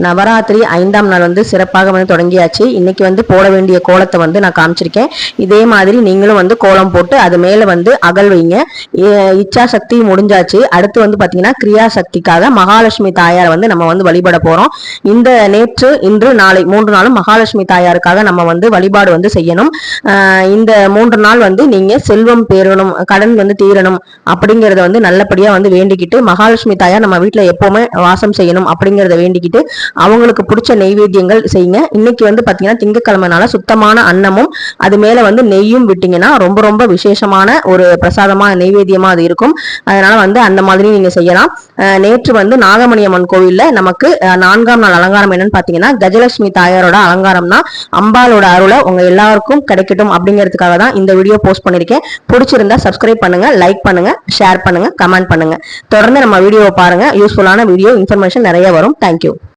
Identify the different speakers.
Speaker 1: நவராத்திரி 5ஆம் நாள் வந்து சிறப்பாக வந்து தொடங்கியாச்சு. இன்னைக்கு வந்து போட வேண்டிய கோலத்தை வந்து நான் காமிச்சிருக்கேன். இதே மாதிரி நீங்களும் வந்து கோலம் போட்டு அது மேல வந்து அகல் வைங்க. இச்சா சக்தி முடிஞ்சாச்சு. அடுத்து வந்து பாத்தீங்கன்னா கிரியா சக்திக்காக மகாலட்சுமி தாயார் வந்து நம்ம வந்து வழிபட போறோம். இந்த நேற்று இன்று நாளை 3 நாளும் மகாலட்சுமி தாயாருக்காக நம்ம வந்து வழிபாடு வந்து செய்யணும். இந்த 3 நாள் வந்து நீங்க செல்வம் பெறணும், கடன் வந்து தீரணும் அப்படிங்கறத வந்து நல்லபடியா வந்து வேண்டிக்கிட்டு, மகாலட்சுமி தாயார் நம்ம வீட்டுல எப்பவுமே வாசம் செய்யணும் அப்படிங்கறத வேண்டிக்கிட்டு அவங்களுக்கு பிடிச்ச நெய்வேத்தியங்கள் செய்யுங்க. இன்னைக்கு வந்து பாத்தீங்கன்னா திங்கக்கிழமைனால சுத்தமான அன்னமும் அது மேல வந்து நெய்யும் விட்டீங்கன்னா ரொம்ப ரொம்ப விசேஷமான ஒரு பிரசாதமா நெய்வேத்தியமா அது இருக்கும். அதனால வந்து அந்த மாதிரி நீங்க செய்யலாம். நேற்று வந்து நாகமணி அம்மன் கோவில்ல நமக்கு 4ஆம் நாள் அலங்காரம் என்னன்னு பாத்தீங்கன்னா கஜலட்சுமி தாயாரோட அலங்காரம் தான். அம்பாலோட அருளை உங்க எல்லாருக்கும் கிடைக்கட்டும் அப்படிங்கிறதுக்காக தான் இந்த வீடியோ போஸ்ட் பண்ணிருக்கேன். பிடிச்சிருந்தா சப்ஸ்கிரைப் பண்ணுங்க, லைக் பண்ணுங்க, ஷேர் பண்ணுங்க, கமெண்ட் பண்ணுங்க. தொடர்ந்து நம்ம வீடியோவை பாருங்க. யூஸ்ஃபுல்லான வீடியோ இன்ஃபர்மேஷன் நிறைய வரும். தேங்க்யூ.